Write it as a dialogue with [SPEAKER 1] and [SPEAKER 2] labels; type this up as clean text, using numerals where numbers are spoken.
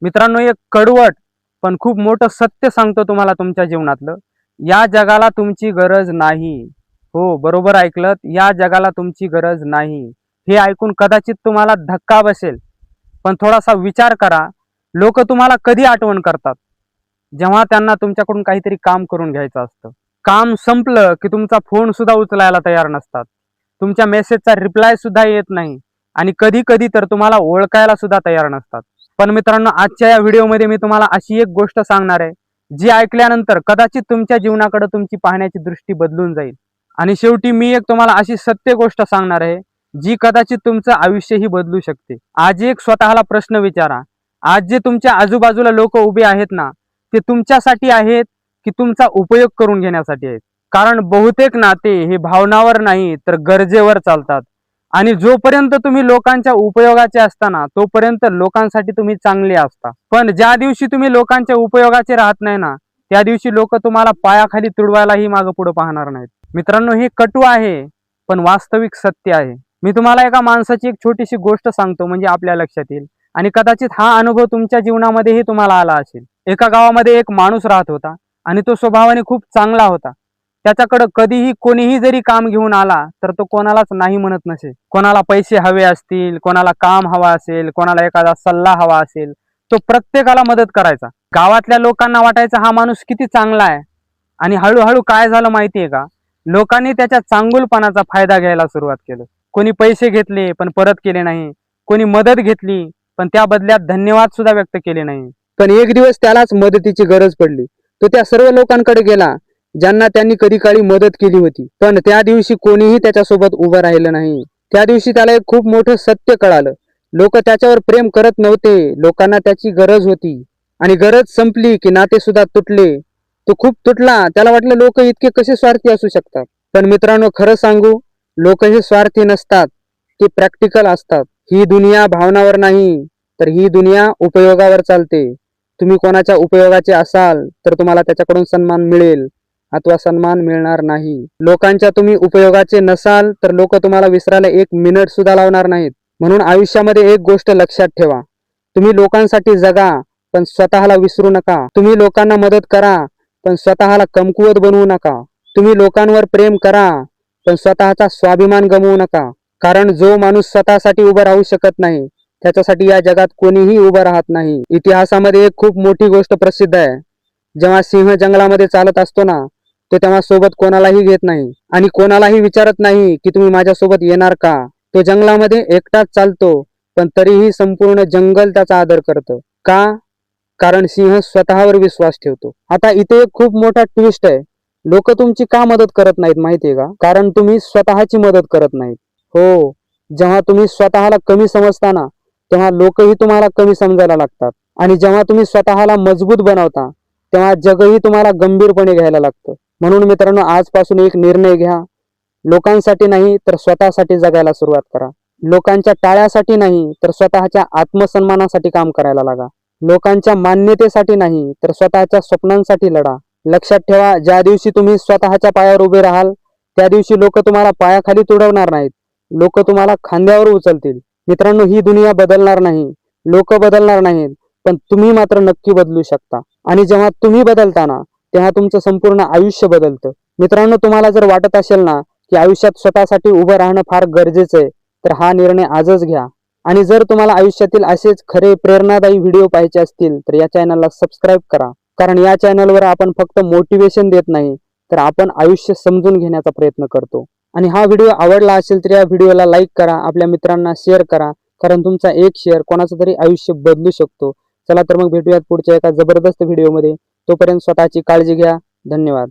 [SPEAKER 1] मित्रांनो, एक कडवट पण खूप मोठं सत्य सांगतो तुम्हाला तुमच्या जीवनातलं. या जगाला तुमची गरज नाही. हो, बरोबर ऐकलत. या जगाला तुमची गरज नाही. हे ऐकून कदाचित तुम्हाला धक्का बसेल, पण थोडासा विचार करा. लोक तुम्हाला कधी आठवण करतात? जेव्हा त्यांना तुमच्याकडून काहीतरी काम करून घ्यायचं असतं. काम संपलं की तुमचा फोन सुद्धा उचलायला तयार नसतात. तुमच्या मेसेजचा रिप्लाय सुद्धा येत नाही आणि कधी कधी तर तुम्हाला ओळखायला सुद्धा तयार नसतात. पण मित्रांनो, आजच्या या व्हिडिओमध्ये मी तुम्हाला अशी एक गोष्ट सांगणार आहे, जी ऐकल्यानंतर कदाचित तुमच्या जीवनाकडे तुमची पाहण्याची दृष्टी बदलून जाईल. आणि शेवटी मी एक तुम्हाला अशी सत्य गोष्ट सांगणार आहे, जी कदाचित तुमचं आयुष्यही बदलू शकते. आज एक स्वतःला प्रश्न विचारा. आज जे तुमच्या आजूबाजूला लोक उभे आहेत ना, ते तुमच्यासाठी आहेत की तुमचा उपयोग करून घेण्यासाठी आहेत? कारण बहुतेक नाते हे भावनावर नाही तर गरजेवर चालतात. आणि जोपर्यंत तुम्ही लोकांच्या उपयोगाचे असताना तोपर्यंत लोकांसाठी तुम्ही चांगले असता. पण ज्या दिवशी तुम्ही लोकांच्या उपयोगाचे राहत नाही ना, त्या दिवशी लोक तुम्हाला पायाखाली तुडवायलाही मागे पुढे पाहणार नाहीत. मित्रांनो, हे कटू आहे पण वास्तविक सत्य आहे. मी तुम्हाला एका माणसाची एक छोटीशी गोष्ट सांगतो, म्हणजे आपल्या लक्षात येईल. आणि कदाचित हा अनुभव तुमच्या जीवनामध्येही तुम्हाला आला असेल. एका गावामध्ये एक माणूस राहत होता आणि तो स्वभावाने खूप चांगला होता. त्याच्याकडे कधीही कोणीही जरी काम घेऊन आला तर तो कोणालाच नाही म्हणत नसे. कोणाला पैसे हवे असतील, कोणाला काम हवा असेल, कोणाला एखादा सल्ला हवा असेल, तो प्रत्येकाला मदत करायचा. गावातल्या लोकांना वाटायचं हा माणूस किती चांगला आहे. आणि हळूहळू काय झालं माहितीये का? लोकांनी त्याच्या चांगुलपणाचा फायदा घ्यायला सुरुवात केलं. कोणी पैसे घेतले पण परत केले नाही, कोणी मदत घेतली पण त्या बदल्यात धन्यवाद सुद्धा व्यक्त केले नाही. पण एक दिवस त्यालाच मदतीची गरज पडली. तो त्या सर्व लोकांकडे गेला ज्यांना त्यांनी कधी काळी मदत केली होती, पण त्या दिवशी कोणीही त्याच्यासोबत उभं राहिलं नाही. त्या दिवशी त्याला एक खूप मोठं सत्य कळालं. लोक त्याच्यावर प्रेम करत नव्हते, लोकांना त्याची गरज होती. आणि गरज संपली की नाते सुद्धा तुटले. तो खूप तुटला. त्याला वाटलं लोक इतके कसे स्वार्थी असू शकतात. पण मित्रांनो, खरं सांगू, लोक हे स्वार्थी नसतात, ते प्रॅक्टिकल असतात. ही दुनिया भावनावर नाही तर ही दुनिया उपयोगावर चालते. तुम्ही कोणाच्या उपयोगाचे असाल तर तुम्हाला त्याच्याकडून सन्मान मिळेल अथवा सन्मान मिळणार नाही. लोकांच्या तुम्ही उपयोगाचे नसाल तर लोक तुम्हाला विसरायला एक मिनिट सुद्धा लावणार नाहीत. म्हणून आयुष्यामध्ये एक गोष्ट लक्षात ठेवा. तुम्ही लोकांसाठी जगा पण स्वतःला विसरू नका. तुम्ही लोकांना मदत करा पण स्वतःला कमकुवत बनवू नका. तुम्ही लोकांवर प्रेम करा पण स्वतःचा स्वाभिमान गमवू नका. कारण जो माणूस स्वतःसाठी उभं राहू शकत नाही त्याच्यासाठी या जगात कोणीही उभं राहत नाही. इतिहासामध्ये एक खूप मोठी गोष्ट प्रसिद्ध आहे. जेव्हा सिंह जंगलामध्ये चालत असतो ना, तो तेव्हा सोबत कोणालाही घेत नाही आणि कोणालाही विचारत नाही की तुम्ही माझ्यासोबत येणार का. तो जंगलामध्ये एकटाच चालतो पण तरीही संपूर्ण जंगल त्याचा आदर करतं. का? कारण सिंह स्वतःवर विश्वास ठेवतो. आता इथे एक खूप मोठा ट्विस्ट आहे. लोक तुमची का मदत करत नाहीत माहितीये का? कारण तुम्ही स्वतःची मदत करत नाहीत. हो, जेव्हा तुम्ही स्वतःला कमी समजता ना, तेव्हा लोकही तुम्हाला कमी समजायला लागतात. आणि जेव्हा तुम्ही स्वतःला मजबूत बनवता तेव्हा जगही तुम्हाला गंभीरपणे घ्यायला लागतं. म्हणून मित्रांनो, आजपासून एक निर्णय घ्या. लोकांसाठी नाही तर स्वतःसाठी जगायला सुरुवात करा. लोकांच्या टाळ्यासाठी नाही तर स्वतःच्या आत्मसन्मानासाठी काम करायला लागा. लोकांच्या मान्यतेसाठी नाही तर स्वतःच्या स्वप्नांसाठी लढा. लक्षात ठेवा, ज्या दिवशी तुम्ही स्वतःच्या पायावर उभे राहाल त्या दिवशी लोक तुम्हाला पायाखाली तुडवणार नाहीत, लोक तुम्हाला खांद्यावर उचलतील. मित्रांनो, ही दुनिया बदलणार नाही, लोक बदलणार नाहीत, पण तुम्ही मात्र नक्की बदलू शकता. आणि जेव्हा तुम्ही बदलता ना, तेव्हा तुमचं संपूर्ण आयुष्य बदलतं. मित्रांनो, तुम्हाला जर वाटत असेल ना की आयुष्यात स्वतःसाठी उभं राहणं फार गरजेचं आहे, तर हा निर्णय आजच घ्या. आणि जर तुम्हाला आयुष्यातील असेच खरे प्रेरणादायी व्हिडिओ पाहायचे असतील तर या चॅनलला सबस्क्राईब करा. कारण या चॅनलवर आपण फक्त मोटिवेशन देत नाही तर आपण आयुष्य समजून घेण्याचा प्रयत्न करतो. आणि हा व्हिडिओ आवडला असेल तर या व्हिडिओला लाईक करा, आपल्या मित्रांना शेअर करा. कारण तुमचा एक शेअर कोणाचं तरी आयुष्य बदलू शकतो. चला तर मग भेटूयात पुढच्या एका जबरदस्त व्हिडिओमध्ये. तोपर्यंत स्वतःची काळजी घ्या. धन्यवाद.